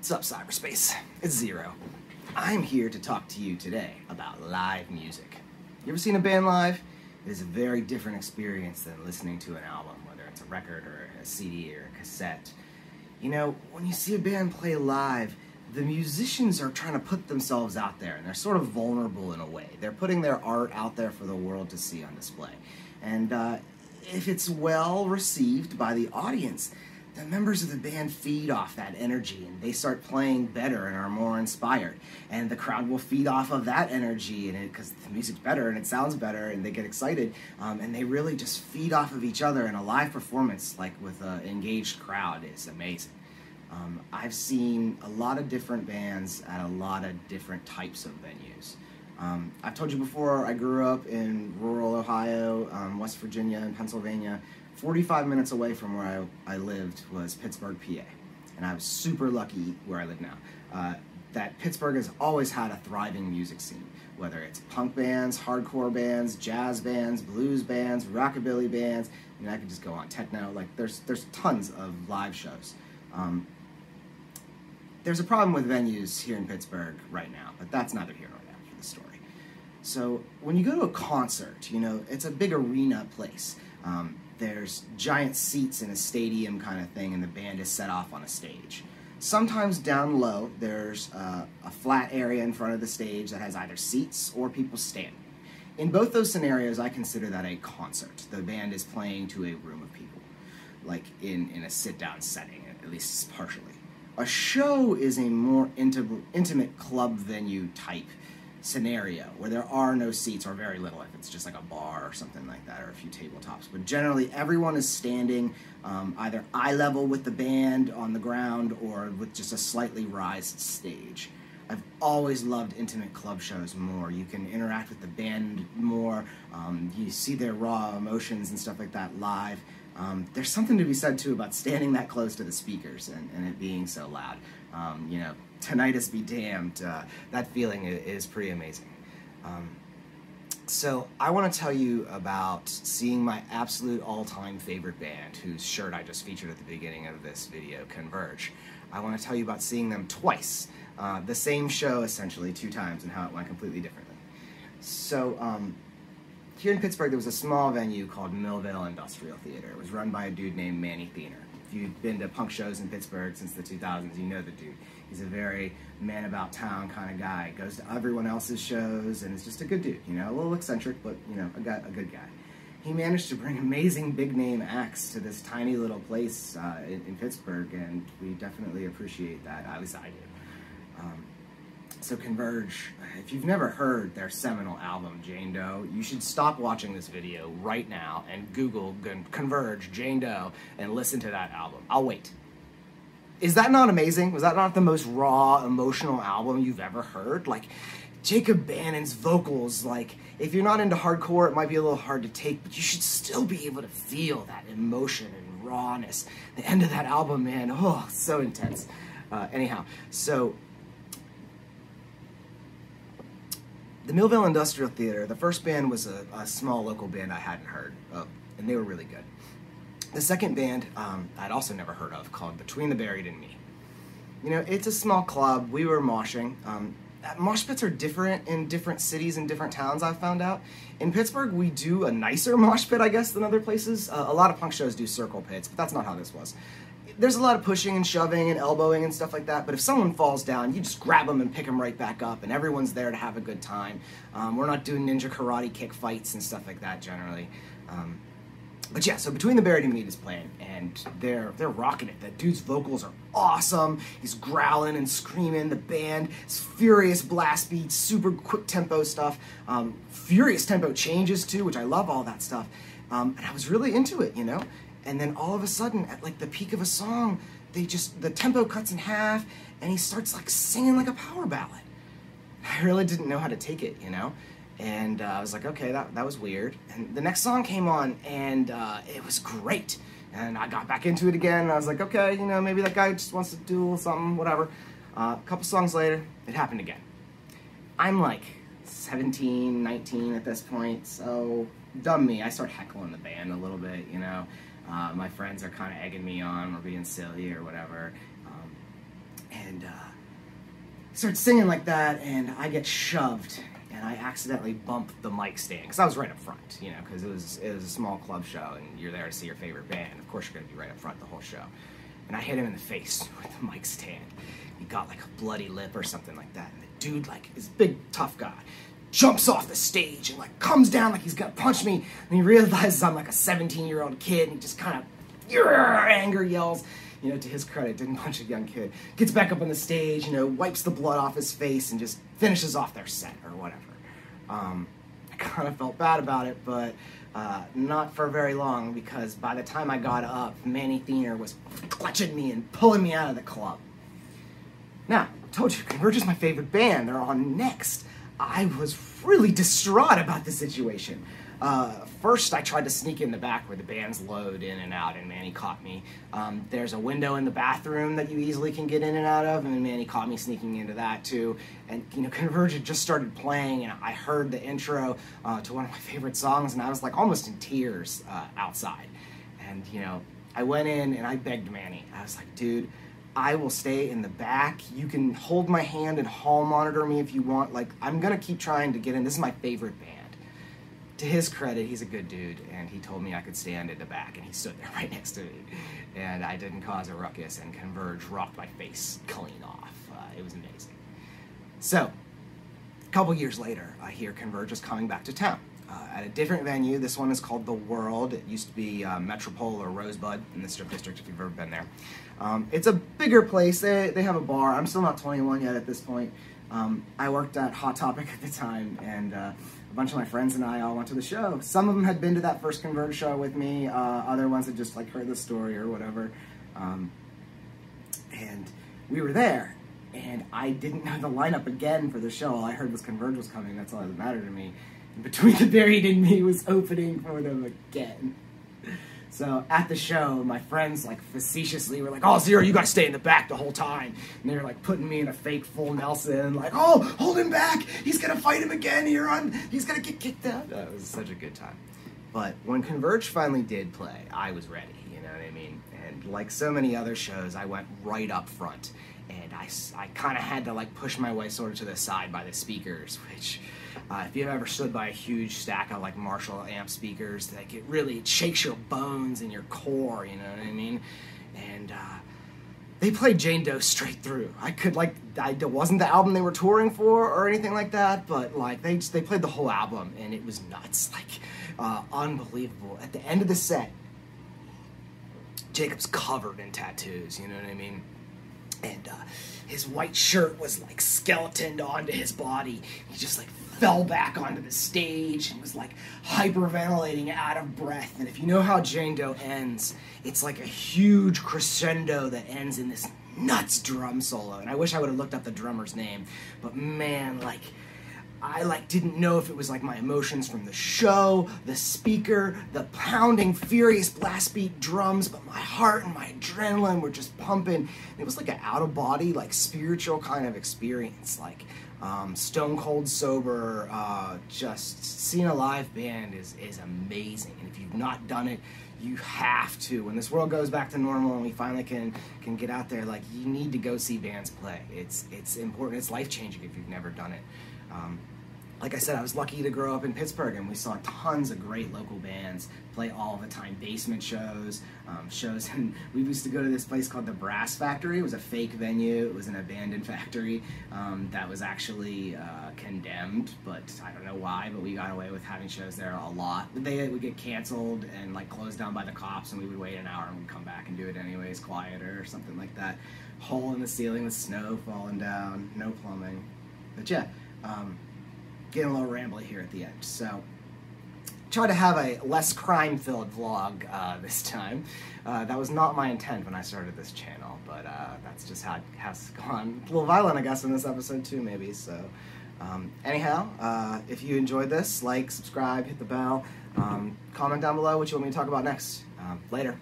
What's up, cyberspace? It's Xero. I'm here to talk to you today about live music. You ever seen a band live? It is a very different experience than listening to an album, whether it's a record or a CD or a cassette. You know, when you see a band play live, the musicians are trying to put themselves out there, and they're sort of vulnerable in a way. They're putting their art out there for the world to see on display. And if it's well received by the audience, the members of the band feed off that energy and they start playing better and are more inspired. And the crowd will feed off of that energy and because the music's better and it sounds better and they get excited. And they really just feed off of each other, and a live performance like with an engaged crowd is amazing. I've seen a lot of different bands at a lot of different types of venues. I've told you before, I grew up in rural Ohio, West Virginia, and Pennsylvania. 45 minutes away from where I lived was Pittsburgh, PA. And I was super lucky where I live now. That Pittsburgh has always had a thriving music scene, whether it's punk bands, hardcore bands, jazz bands, blues bands, rockabilly bands. I mean, I could just go on, techno, like there's tons of live shows. There's a problem with venues here in Pittsburgh right now, but that's neither here nor there for the story. So when you go to a concert, you know, it's a big arena place. There's giant seats in a stadium kind of thing, and the band is set off on a stage. Sometimes down low, there's a flat area in front of the stage that has either seats or people standing. In both those scenarios, I consider that a concert. The band is playing to a room of people, like in a sit-down setting, at least partially. A show is a more intimate club venue type scenario where there are no seats, or very little if it's just like a bar or something like that, or a few tabletops. But generally everyone is standing either eye level with the band on the ground or with just a slightly raised stage. I've always loved intimate club shows more. You can interact with the band more. You see their raw emotions and stuff like that live. There's something to be said too about standing that close to the speakers and it being so loud. You know, tinnitus be damned, that feeling is pretty amazing. So I want to tell you about seeing my absolute all-time favorite band, whose shirt I just featured at the beginning of this video, Converge. I want to tell you about seeing them twice, the same show essentially 2 times, and how it went completely differently. So here in Pittsburgh there was a small venue called Millvale Industrial Theater. It was run by a dude named Manny Thiener. If you've been to punk shows in Pittsburgh since the 2000s, you know the dude. He's a very man-about-town kind of guy. Goes to everyone else's shows and is just a good dude, you know, a little eccentric, but, you know, a good guy. He managed to bring amazing big-name acts to this tiny little place in Pittsburgh, and we definitely appreciate that. At least I do. So Converge, if you've never heard their seminal album, Jane Doe, you should stop watching this video right now and Google Converge, Jane Doe, and listen to that album. I'll wait. Is that not amazing? Was that not the most raw, emotional album you've ever heard? Like, Jacob Bannon's vocals, like, if you're not into hardcore, it might be a little hard to take, but you should still be able to feel that emotion and rawness. The end of that album, man, oh, so intense. Anyhow, so the Millvale Industrial Theater, the first band was a small local band I hadn't heard of, and they were really good. The second band I'd also never heard of, called Between the Buried and Me. You know, it's a small club. We were moshing. Mosh pits are different in different cities and different towns, I've found out. In Pittsburgh, we do a nicer mosh pit, I guess, than other places. A lot of punk shows do circle pits, but that's not how this was. There's a lot of pushing and shoving and elbowing and stuff like that, but if someone falls down, you just grab them and pick them right back up, and everyone's there to have a good time. We're not doing ninja karate kick fights and stuff like that generally. But yeah, so Between the Buried and Me is playing, and they're rocking it. That dude's vocals are awesome. He's growling and screaming. The band is furious blast beats, super quick tempo stuff, furious tempo changes too, which I love all that stuff. And I was really into it, you know? And then all of a sudden, at like the peak of a song, the tempo cuts in half, and he starts like singing like a power ballad. I really didn't know how to take it, you know? And I was like, okay, that was weird. And the next song came on, and it was great. And I got back into it again, and I was like, okay, you know, maybe that guy just wants to do a little something, whatever. A couple songs later, it happened again. I'm like 17, 19 at this point, so dumb me. I start heckling the band a little bit, you know. My friends are kind of egging me on or being silly or whatever. And starts singing like that, and I get shoved, and I accidentally bump the mic stand, because I was right up front, you know, because it was a small club show, and you're there to see your favorite band. Of course you're going to be right up front the whole show. And I hit him in the face with the mic stand. He got like a bloody lip or something like that, and the dude, like, this big, tough guy, jumps off the stage and, like, comes down like he's gonna punch me, and he realizes I'm like a 17-year-old kid, and he just kind of, anger yells. You know, to his credit, didn't punch a young kid. Gets back up on the stage, you know, wipes the blood off his face and just finishes off their set or whatever. I kind of felt bad about it, but not for very long, because by the time I got up, Manny Thiener was clutching me and pulling me out of the club. Now, I told you, Converge is my favorite band. They're on next. I was really distraught about the situation. First, I tried to sneak in the back where the bands load in and out, and Manny caught me. There's a window in the bathroom that you easily can get in and out of, and Manny caught me sneaking into that too. And, you know, Converge had just started playing, and I heard the intro to one of my favorite songs, and I was like almost in tears outside. And, you know, I went in and I begged Manny. I was like, dude, I will stay in the back. You can hold my hand and hall monitor me if you want. Like, I'm gonna keep trying to get in. This is my favorite band. To his credit, he's a good dude, and he told me I could stand in the back, and he stood there right next to me. And I didn't cause a ruckus, and Converge rocked my face clean off. It was amazing. So, a couple years later, I hear Converge is coming back to town. At a different venue. This one is called The World. It used to be Metropole or Rosebud in the Strip District, if you've ever been there. It's a bigger place. They have a bar. I'm still not 21 yet at this point. I worked at Hot Topic at the time, and a bunch of my friends and I all went to the show. Some of them had been to that first Converge show with me. Other ones had just like heard the story or whatever. And we were there, and I didn't know the lineup again for the show. All I heard was Converge was coming. That's all that mattered to me. And Between the Buried and Me was opening for them again. So at the show, my friends like facetiously were like, "Oh, Xero, you gotta stay in the back the whole time." And they were like putting me in a fake full Nelson, like, "Oh, hold him back. He's gonna fight him again here on, he's gonna get kicked out." It was such a good time. But when Converge finally did play, I was ready, you know what I mean? And like so many other shows, I went right up front. And I kind of had to like push my way sort of to the side by the speakers, which if you've ever stood by a huge stack of like Marshall amp speakers, like it shakes your bones and your core, you know what I mean? And they played Jane Doe straight through. It wasn't the album they were touring for or anything like that, but like they played the whole album, and it was nuts, like unbelievable. At the end of the set, Jacob's covered in tattoos, you know what I mean? And his white shirt was like skeletoned onto his body. He just like fell back onto the stage and was like hyperventilating, out of breath. And if you know how Jane Doe ends, it's like a huge crescendo that ends in this nuts drum solo. And I wish I would have looked up the drummer's name, but man, like I didn't know if it was like my emotions from the show, the speaker, the pounding, furious blast beat drums, but my heart and my adrenaline were just pumping. It was like an out-of-body, like spiritual kind of experience, like stone cold sober. Just seeing a live band is amazing, and if you've not done it, you have to. When this world goes back to normal and we finally can get out there, like, you need to go see bands play. It's important. It's life-changing if you've never done it. Like I said, I was lucky to grow up in Pittsburgh, and we saw tons of great local bands play all the time. Basement shows, and we used to go to this place called the Brass Factory. It was a fake venue. It was an abandoned factory that was actually condemned, but I don't know why, but we got away with having shows there a lot. They would get canceled and like closed down by the cops, and we would wait an hour and we'd come back and do it anyways, quieter or something like that. Hole in the ceiling with snow falling down, no plumbing. But yeah, getting a little rambly here at the end. So, try to have a less crime-filled vlog this time. That was not my intent when I started this channel, but that's just how it has gone. A little violent, I guess, in this episode too, maybe. So, anyhow, if you enjoyed this, like, subscribe, hit the bell, comment down below what you want me to talk about next. Later.